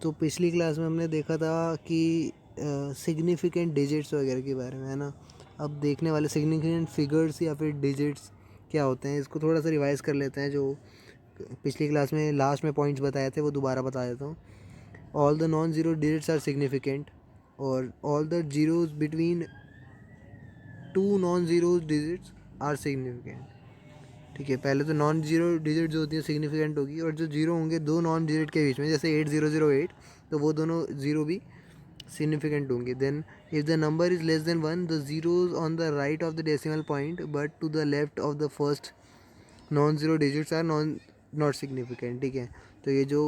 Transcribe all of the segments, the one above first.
तो पिछली क्लास में हमने देखा था कि सिग्निफिकेंट डिजिट्स वगैरह के बारे में, है ना। अब देखने वाले सिग्निफिकेंट फिगर्स या फिर डिजिट्स क्या होते हैं, इसको थोड़ा सा रिवाइज कर लेते हैं। जो पिछली क्लास में लास्ट में पॉइंट्स बताए थे वो दोबारा बता देता हूँ। All the non zero digits are significant, और all the zeros between two non zero digits are significant. ठीक है, पहले तो नॉन जीरो डिजिट जो होती है सिग्निफिकेंट होगी, और जो जीरो होंगे दो नॉन डिजिट के बीच में, जैसे 8008, तो वो दोनों जीरो भी significant होंगे. Then if the number is less than 1, the zeros on the right of the decimal point but to the left of the first non-zero digits are not significant. ठीक है, तो ये जो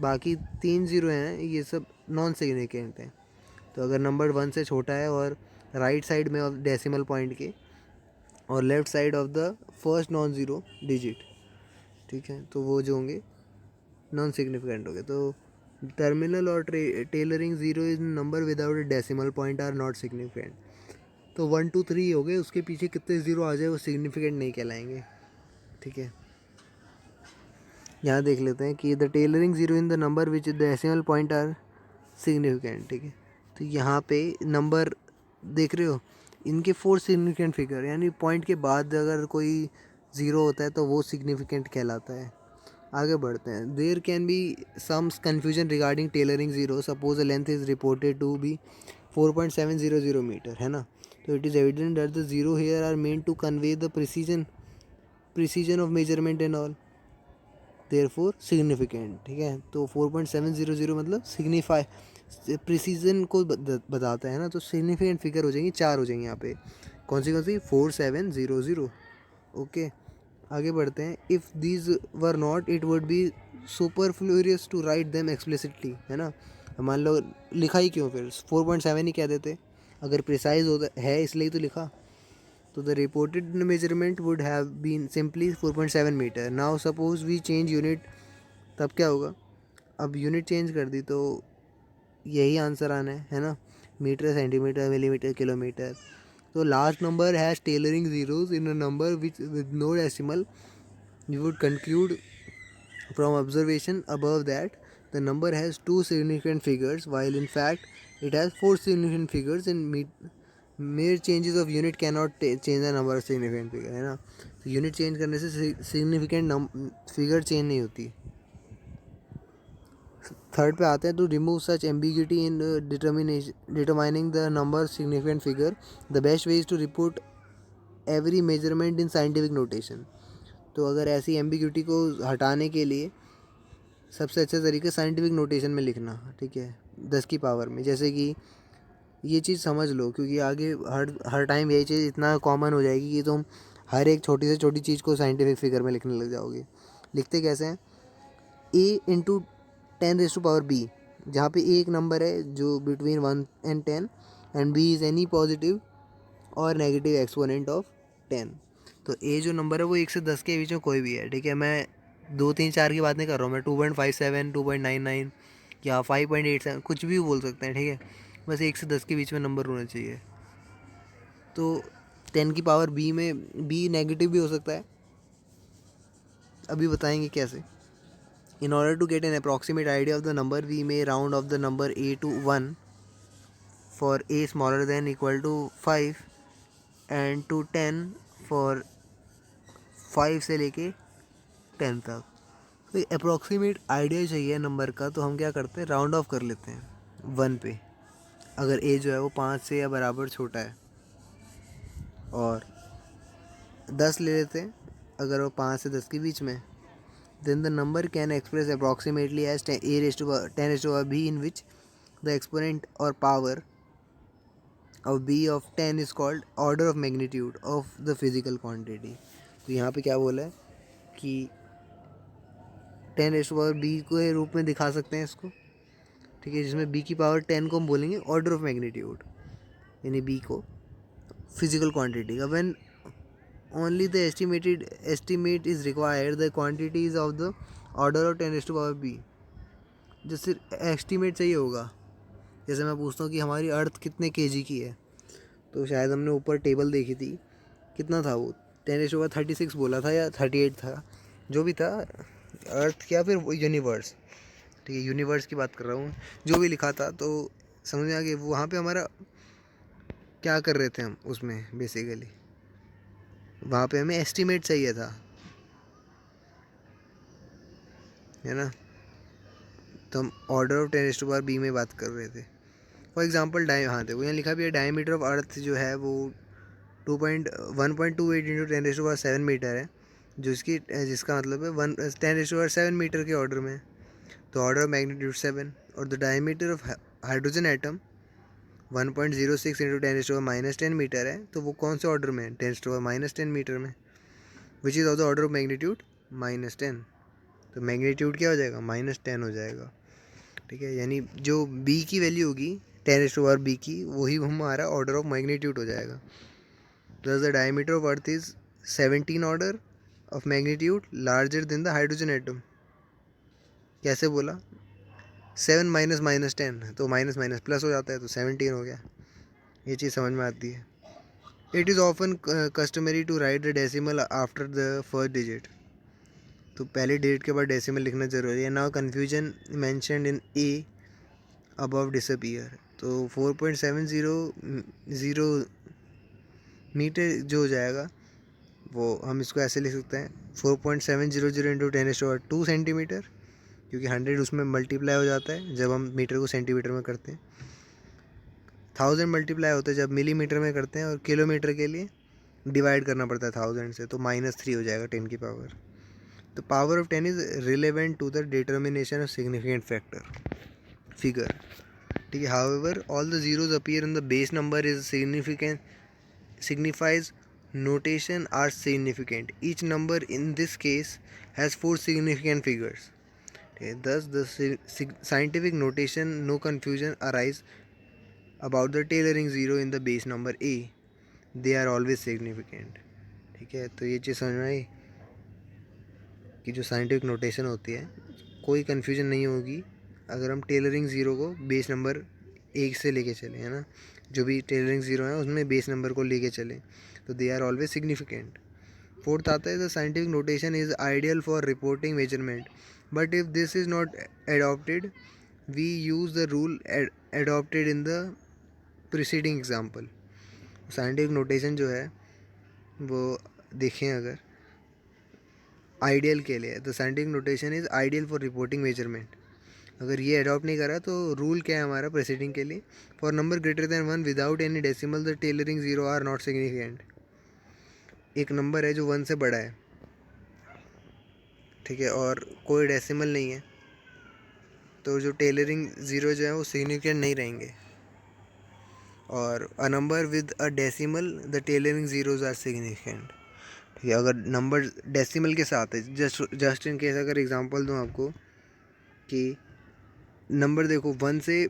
बाकी 3 ज़ीरो हैं ये सब नॉन सिग्निफिकेंट हैं। तो अगर नंबर 1 से छोटा है और राइट साइड में ऑफ डेसिमल पॉइंट के और left side of the first non zero digit, ठीक है, तो वो जो होंगे नॉन सिग्निफिकेंट हो गए। तो टर्मिनल और trailing zero is number without a decimal point are not significant. तो 1 2 3 हो गए, उसके पीछे कितने ज़ीरो आ जाए वो सिग्निफिकेंट नहीं कहलाएंगे। ठीक है, यहाँ देख लेते हैं कि the trailing zero in the number which decimal point are significant. ठीक है, तो यहाँ पे नंबर देख रहे हो, इनके 4 सिग्निफिकेंट फिगर, यानी पॉइंट के बाद अगर कोई ज़ीरो होता है तो वो सिग्निफिकेंट कहलाता है। आगे बढ़ते हैं। There can be some confusion regarding trailing zero. Suppose the length is reported to be 4.700 metre, है ना। तो it is evident that the zero here are meant to convey the precision of measurement and all, therefore significant. ठीक है, तो 4.700 मतलब signify precision को बताता है ना, तो सिग्निफिकेंट फिगर हो जाएंगी 4 हो जाएंगी यहाँ पे। कौन सी 4700। ओके, आगे बढ़ते हैं। If these were not it would be superfluous to write them explicitly, है ना। मान लो लिखा ही क्यों, फिर 4.7 ही कह देते, अगर प्रिसाइज होता है इसलिए तो लिखा। तो the reported measurement would have been simply 4.7 metre. Now suppose we change unit, तब क्या होगा। अब यूनिट चेंज कर दी तो यही आंसर आना है ना, मीटर सेंटीमीटर मिलीमीटर किलोमीटर। तो last number has trailing zeros in a number which with no decimal, you would conclude from observation above that the number has 2 significant figures, while in fact it has 4 significant figures, and mere changes of unit cannot change the number of significant figure, है ना। तो unit change करने से significant figure change नहीं होती। Third पे आते हैं। To remove such ambiguity in determining the number significant figure, the best way is to report every measurement in scientific notation. तो अगर ऐसी एम्बिग्यूटी को हटाने के लिए सबसे अच्छा तरीका साइंटिफिक नोटेशन में लिखना। ठीक है, 10 की पावर में। जैसे कि ये चीज़ समझ लो, क्योंकि आगे हर टाइम यही चीज़ इतना कॉमन हो जाएगी कि तुम हर एक छोटी से छोटी चीज़ को साइंटिफिक फिगर में लिखने लग जाओगे। लिखते कैसे हैं, a × 10⁻⁵ जहाँ पे एक नंबर है जो between 1 and 10, and b is any positive और नेगेटिव एक्सपोनेंट ऑफ 10। तो ए जो नंबर है वो 1 से 10 के बीच में कोई भी है। ठीक है, मैं 2 3 4 की बात नहीं कर रहा हूँ, मैं 2.57 2.99 या 5.87 कुछ भी बोल सकते हैं। ठीक है, बस 1 से 10 के बीच में नंबर होना चाहिए। तो 10 की पावर बी में बी नेगेटिव भी हो सकता है, अभी बताएंगे कैसे। In order to get an approximate idea of the number we may round off the number a to 1 for a smaller than equal to 5 and to 10 for 5 से लेके 10 तक। तो अप्रॉक्सीमेट आइडिया चाहिए नंबर का, तो हम क्या करते हैं, राउंड ऑफ कर लेते हैं 1 पे। अगर ए जो है वो 5 से या बराबर छोटा है, और 10 ले लेते हैं अगर वो 5 से 10 के बीच में। Then the number can express approximately as 10⁻⁵ b, in which the exponent और power of b of 10 is called order of magnitude of the physical quantity. तो यहाँ पे क्या बोला है कि 10⁻b के रूप में दिखा सकते हैं इसको। ठीक है, जिसमें b की पावर 10 को हम बोलेंगे ऑर्डर ऑफ मैग्नीट्यूड, यानी b को फिजिकल क्वांटिटी का। When only the estimate is required, the quantities of the order of 10⁻b। जो सिर्फ एस्टिमेट चाहिए होगा, जैसे मैं पूछता हूँ कि हमारी अर्थ कितने kg की है, तो शायद हमने ऊपर टेबल देखी थी, कितना था वो 10⁻36 बोला था या 38 था, जो भी था, अर्थ या फिर यूनिवर्स। ठीक है, यूनिवर्स की बात कर रहा हूँ, जो भी लिखा था तो समझ में आ गया वहाँ पे हमारा क्या कर रहे थे हम उसमें बेसिकली, वहाँ पे हमें एस्टीमेट चाहिए था, है ना। तो हम ऑर्डर ऑफ 10⁻⁵ में बात कर रहे थे। फॉर एग्जांपल हाँ देखो यहाँ लिखा भी है डायमीटर ऑफ अर्थ जो है वो 1.28 इंटू 10⁻⁷ मीटर है, जो जिसका मतलब है 10⁻⁷ मीटर के ऑर्डर में। तो ऑर्डर ऑफ मैग्नीट्यूड 7, और the diameter of hydrogen atom 1.06 into 10⁻⁻10 metre है, तो वो कौन से ऑर्डर में है, 10⁻⁻10 मीटर में, which is of the order of magnitude -10। तो मैग्नीट्यूड क्या हो जाएगा, -10 हो जाएगा, ठीक है। यानी जो बी की वैल्यू होगी 10⁻⁵ की, वही हमारा ऑर्डर ऑफ मैग्नीट्यूड हो जाएगा। Thus the diameter of Earth is 17 order of magnitude larger than the hydrogen atom। कैसे बोला, 7 माइनस माइनस 10, तो माइनस माइनस प्लस हो जाता है, तो 17 हो गया। ये चीज़ समझ में आती है। It is often customary to write the decimal after the first digit. तो पहले डिजिट के बाद डेसिमल लिखना जरूरी है। Now confusion mentioned in a above disappear. तो 4.700 मीटर जो हो जाएगा वो हम इसको ऐसे लिख सकते हैं 4.700 इंटू 10⁻² सेंटीमीटर, क्योंकि 100 उसमें मल्टीप्लाई हो जाता है जब हम मीटर को सेंटीमीटर में करते हैं, 1000 मल्टीप्लाई होता है जब मिलीमीटर में करते हैं, और किलोमीटर के लिए डिवाइड करना पड़ता है 1000 से, तो -3 हो जाएगा 10 की पावर। तो power of 10 is relevant to the determination of significant figure, ठीक है। However all the zeros appear in the base number is signifies notation are significant. Each number in this case has 4 significant figures. Okay, thus the scientific notation no confusion arise about the tailoring zero in the base number a. They are always significant. ठीक है, तो ये चीज़ समझ में आई कि जो scientific notation होती है कोई कन्फ्यूजन नहीं होगी अगर हम टेलरिंग ज़ीरो को बेस नंबर एक से लेके चलें, है ना। जो भी टेलरिंग ज़ीरो है उसमें बेस नंबर को लेके चलें, तो they are always significant. Fourth आता है the scientific notation is ideal for reporting measurement, but if this is not adopted we use the rule adopted in the preceding example. Scientific notation जो है वो देखें अगर आइडियल के लिए, the scientific notation is ideal for reporting measurement, अगर ये adopt नहीं करा तो रूल क्या है हमारा प्रेसिडिंग के लिए, for number greater than 1 without any decimal the trailing zero are not significant. एक नंबर है जो 1 से बड़ा है, ठीक है, और कोई डेसिमल नहीं है, तो जो टेलरिंग ज़ीरो जो है वो सिग्निफिकेंट नहीं रहेंगे। और a number with a decimal the trailing zeros are significant, ठीक है। अगर नंबर डेसिमल के साथ है, जस्ट इन केस अगर एग्जांपल दूं आपको कि नंबर देखो 1 से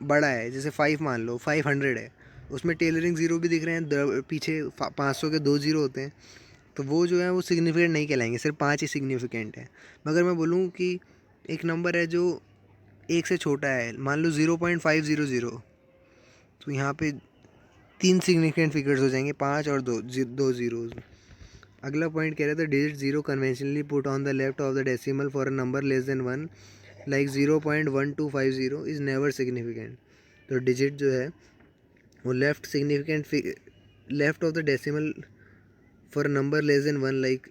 बड़ा है, जैसे 5 मान लो, 500 है, उसमें टेलरिंग ज़ीरो भी दिख रहे हैं, पीछे 500 के 2 ज़ीरो होते हैं, तो वो जो है वो सिग्निफिकेंट नहीं कहलाएंगे, सिर्फ 5 ही सिग्निफिकेंट है। मगर मैं बोलूँ कि एक नंबर है जो 1 से छोटा है, मान लो 0.500, तो यहाँ पे 3 सिग्निफिकेंट फिगर्स हो जाएंगे, 5 और 2 ज़ीरोज़। अगला पॉइंट कह रहा था digit zero conventionally put on the left of the decimal for a number less than 1 like 0.1250 is never significant. तो डिजिट जो है वो left of the decimal for number less than 1 like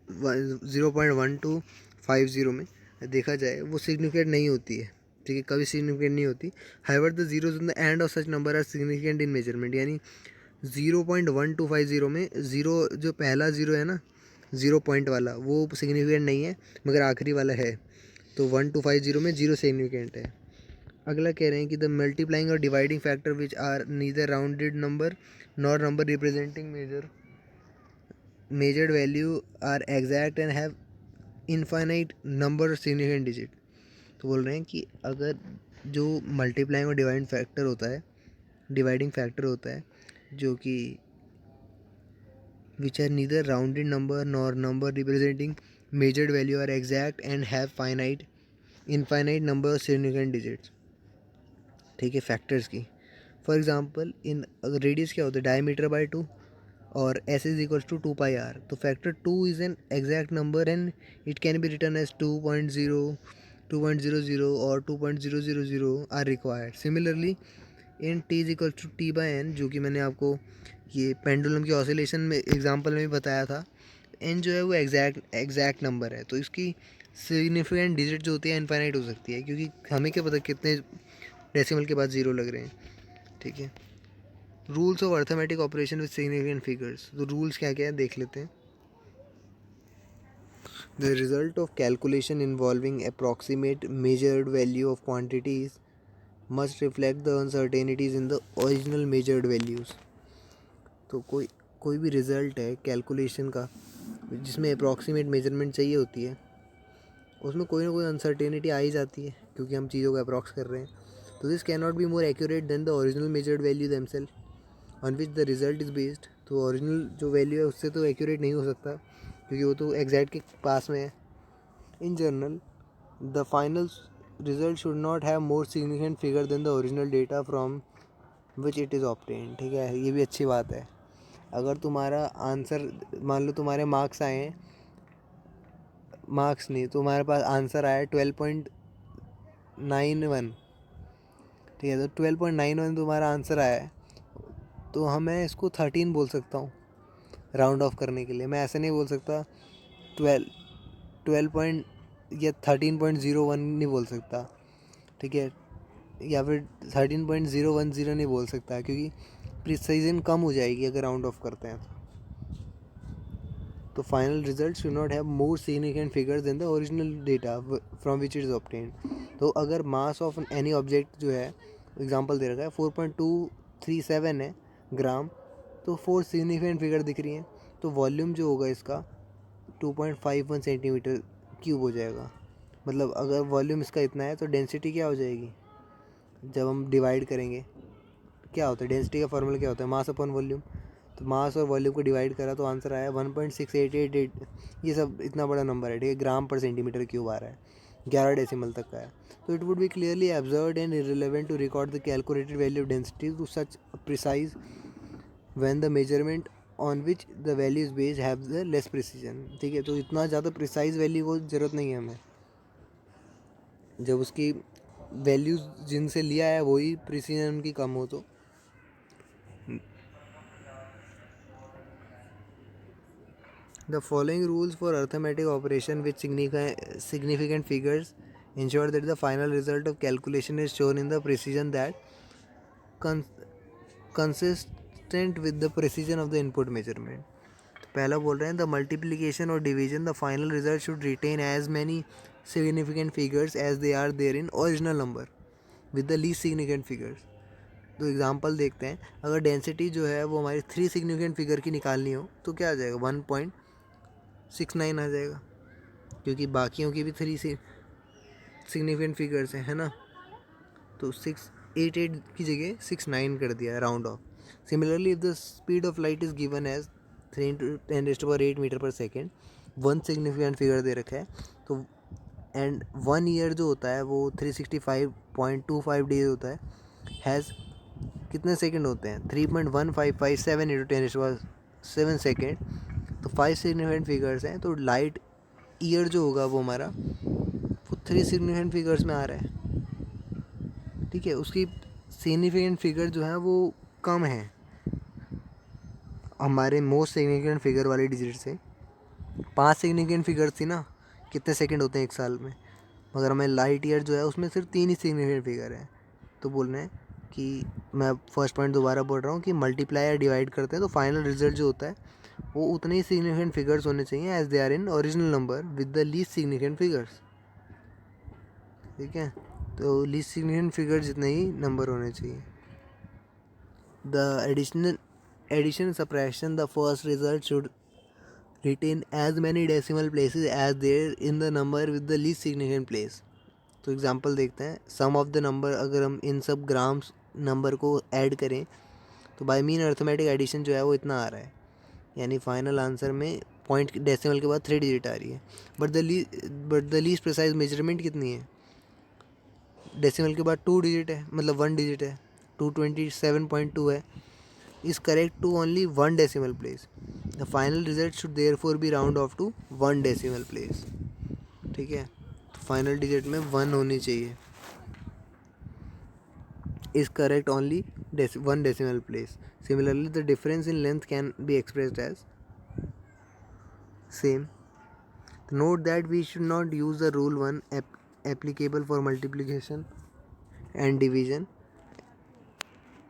0.1250 में देखा जाए वो सिग्निफिकेंट नहीं होती है, ठीक है, कभी सिग्निफिकेंट नहीं होती। However the zeros in the end of such number are significant in measurement, यानी 0.1250 में ज़ीरो जो पहला ज़ीरो है ना, 0 पॉइंट वाला, वो सिग्निफिकेंट नहीं है, मगर आखिरी वाला है, तो 1250 में जीरो सिग्निफिकेंट है। अगला कह रहे हैं कि द मल्टीप्लाइंग और dividing factor which are neither rounded number nor number representing measured value are exact and have infinite number significant digit. तो बोल रहे हैं कि अगर जो मल्टीप्लाइंग और डिवाइडिंग फैक्टर होता है जो कि which are neither rounded number nor number representing measured value are exact and have infinite number of significant digits, ठीक है, फैक्टर्स की। फॉर एग्जांपल इन अगर रेडियस क्या होता है डायमीटर बाय 2 और s is equals to 2πr, तो factor 2 is an exact number and it can be written as 2.0 2.00 or 2.000 are required. Similarly, in t is equal to t by n, जो कि मैंने आपको ये पेंडुलम की oscillation में example में भी बताया था, n जो है वो एग्जैक्ट नंबर है, तो इसकी सिग्निफिकेंट डिजिट जो होती है इनफाइनाइट हो सकती है, क्योंकि हमें क्या पता कितने डेसिमल के बाद ज़ीरो लग रहे हैं. ठीक है. Rules of arithmetic operation with significant figures. तो रूल्स क्या क्या है देख लेते हैं. The result of calculation involving approximate measured value of quantities must reflect the uncertainties in the original measured values. तो कोई भी रिज़ल्ट है कैलकुलेशन का जिसमें अप्रॉक्सीमेट मेजरमेंट चाहिए होती है, उसमें कोई ना कोई अनसर्टेनिटी आ ही जाती है, क्योंकि हम चीज़ों को अप्रॉक्स कर रहे हैं. तो this can not be more accurate than the original measured value themselves on which the result is based. तो ओरिजिनल जो वैल्यू है उससे तो एक्यूरेट नहीं हो सकता, क्योंकि वो तो एग्जैक्ट के पास में है. In general the final result should not have more significant figure than the original data from which it is obtained. ठीक है, ये भी अच्छी बात है. अगर तुम्हारा आंसर, मान लो तुम्हारे मार्क्स आए हैं, मार्क्स नहीं, तुम्हारे पास आंसर आया 12.91. ठीक है, तो 12.91 तुम्हारा आंसर आया है, तो मैं इसको 13 बोल सकता हूँ राउंड ऑफ करने के लिए. मैं ऐसे नहीं बोल सकता 12 या 13.01 नहीं बोल सकता. ठीक है, या फिर 13.010 नहीं बोल सकता, क्योंकि प्रिसाइजन कम हो जाएगी अगर राउंड ऑफ करते हैं. तो final result should not have more significant figures than the original data from which it is obtained. तो अगर मास ऑफ एनी ऑब्जेक्ट जो है एग्जांपल दे रखा है 4.237 है ग्राम, तो 4 सिग्निफिकेंट फिगर दिख रही हैं, तो वॉल्यूम जो होगा इसका 2.51 सेंटीमीटर क्यूब हो जाएगा. मतलब अगर वॉल्यूम इसका इतना है तो डेंसिटी क्या हो जाएगी, जब हम डिवाइड करेंगे क्या होता है, डेंसिटी का फॉर्मूला क्या होता है, मास अपॉन वॉल्यूम. तो मास और वॉल्यूम को डिवाइड करा तो आंसर आया 1.6888. ये सब इतना बड़ा नंबर है. ठीक है, ग्राम पर सेंटीमीटर क्यूब आ रहा है, 11 डेसिमल तक का है. तो it would be clearly absurd and irrelevant to record the calculated value of density to such precise when the measurement on which the value is based have the less precision. ठीक है, तो इतना ज़्यादा precise value को ज़रूरत नहीं है हमें. जब उसकी वैल्यूज जिनसे लिया है वही प्रिसीजन उनकी कम हो तो. The following rules for arithmetic operation with significant figures ensure that the final result of calculation is shown in the precision that consistent with the precision of the input measurement. पहला बोल रहे हैं the multiplication और division the final result should retain as many significant figures as they are there in original number with the least significant figures. तो example देखते हैं. अगर density जो है वो हमारी 3 सिग्निफिकेंट फिगर की निकालनी हो तो क्या आ जाएगा, 1.69 आ जाएगा, क्योंकि बाकियों की भी 3 सिग्निफिकेंट फिगर्स हैं, है ना. तो 688 की जगह 69 कर दिया round off. Similarly if the speed of light is given as 3×10⁸ metre per second, 1 significant figure दे रखा है, तो एंड 1 ईयर जो होता है वो 365.25 डेज होता है, हैज़ कितने सेकंड होते हैं, 3.1557 × 10⁻7 सेकेंड. तो 5 सिग्निफिकेंट फिगर्स हैं, तो लाइट ईयर जो होगा वो हमारा वो 3 सिग्निफिकेंट फिगर्स में आ रहा है. ठीक है, उसकी सिग्निफिकेंट फिगर जो है वो कम है हमारे मोस्ट सिग्निफिकेंट फिगर वाली डिजिट से. 5 सिग्निफिकेंट फिगर्स थी ना, कितने सेकंड होते हैं एक साल में, मगर हमें लाइट ईयर जो है उसमें सिर्फ 3 ही सिग्निफिकेंट फिगर हैं. तो बोल रहे हैं कि मैं फर्स्ट पॉइंट दोबारा बोल रहा हूँ कि मल्टीप्लाई या डिवाइड करते हैं तो फाइनल रिजल्ट जो होता है वो उतने ही सिग्निफिकेंट फिगर्स होने चाहिए as they are in original number with the least significant figures. ठीक है, तो लीस्ट सिग्निफिकेंट फिगर जितने ही नंबर होने चाहिए. The addition subtraction the first result should retain as many decimal places as there in the number with the least significant place. तो example देखते हैं. सम of the number, अगर हम इन सब ग्राम्स नंबर को ऐड करें तो बाय मीन अर्थमेटिक एडिशन जो है वो इतना आ रहा है, यानी फाइनल आंसर में पॉइंट डेसिमल के बाद 3 डिजिट आ रही है. But the least precise measurement कितनी है, डेसिमल के बाद 2 डिजिट है, मतलब 1 डिजिट है, 227.2 है, is correct to only 1 decimal place. The final result should therefore be round off to 1 decimal place. ठीक है, फाइनल डिजिट में 1 होनी चाहिए, is correct only 1 decimal place. Similarly, the difference in length can be expressed as same. Note that we should not use the rule 1 applicable for multiplication and division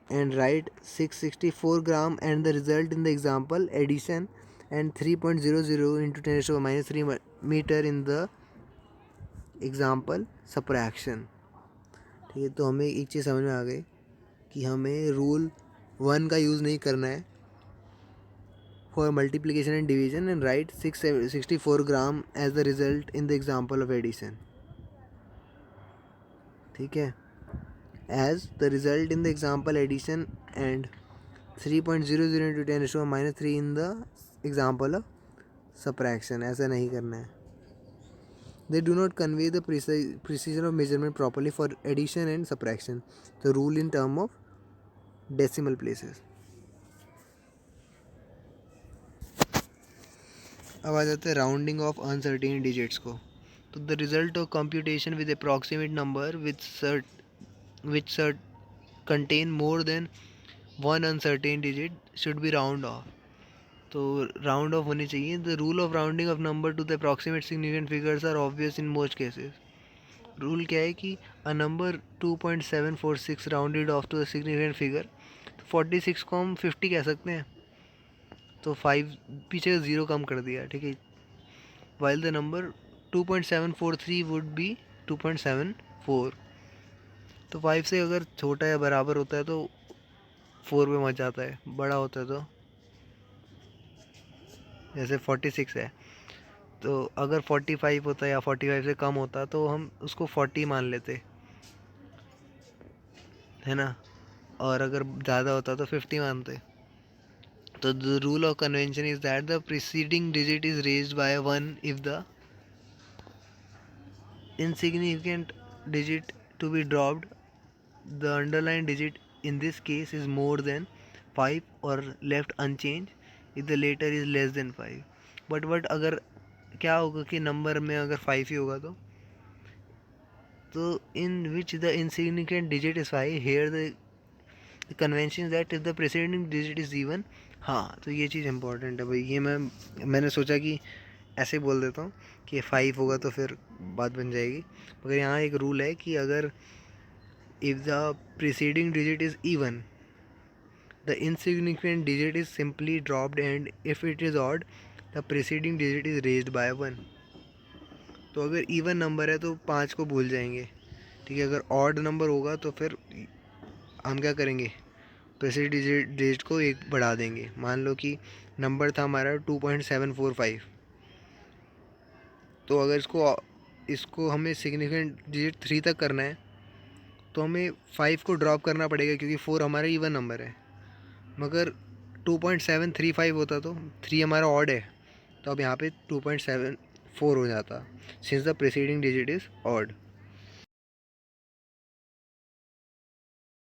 and write 664 gram and the result in the example addition and 3.00 into 10 to the minus 3 meter in the example subtraction. ठीक है, तो हमें एक चीज़ समझ में आ गई कि हमें रूल 1 का यूज़ नहीं करना है for multiplication and division and write 664 gram as the result in the example of addition. ठीक है, as the result in the example addition and 3.00 into 10 to the minus 3 in the example of subtraction. ऐसा नहीं करना है. They do not convey the precision of measurement properly for addition and subtraction. The rule in term of decimal places. अब आ जाते हैं rounding off uncertain digits को. तो the result of computation with approximate number which contain more than one uncertain digit should be round off. तो round off होनी चाहिए. The rule of rounding off number to the approximate significant figures are obvious in most cases. Rule क्या है कि a number 2.746 rounded off to the significant figure. 46 को हम 50 कह सकते हैं, तो 5 पीछे 0 कम कर दिया. ठीक है, while the number 2.743 would be 2.74. तो 5 से अगर छोटा या बराबर होता है तो 4 पे मच जाता है, बड़ा होता है तो जैसे 46 है, तो अगर 45 होता है या 45 से कम होता तो हम उसको 40 मान लेते, है ना, और अगर ज़्यादा होता तो 50 मानते. तो the rule of convention is that the preceding digit is raised bye 1 if the insignificant digit to be dropped, the underlying digit in this case is more than 5 or left unchanged if the later is less than 5. but अगर क्या होगा कि number में अगर 5 ही होगा तो in which the insignificant digit is 5, here the convention is that if the preceding digit is even. हाँ, तो ये चीज़ इंपॉर्टेंट है भाई. ये मैंने सोचा कि ऐसे बोल देता हूँ कि 5 होगा तो फिर बात बन जाएगी, मगर यहाँ एक रूल है कि अगर if the preceding digit is even the insignificant digit is simply dropped and if it is odd the preceding digit is raised bye 1. तो अगर इवन नंबर है तो 5 को भूल जाएंगे. ठीक है, अगर ऑड नंबर होगा तो फिर हम क्या करेंगे, प्रीसीडिंग डिजिट को 1 बढ़ा देंगे. मान लो कि नंबर था हमारा 2.745, तो अगर इसको हमें सिग्निफिकेंट डिजिट 3 तक करना है तो हमें 5 को ड्रॉप करना पड़ेगा क्योंकि 4 हमारा इवन नंबर है. मगर 2.735 होता तो 3 हमारा ऑड है, तो अब यहाँ पे 2.74 हो जाता since the preceding digit is odd.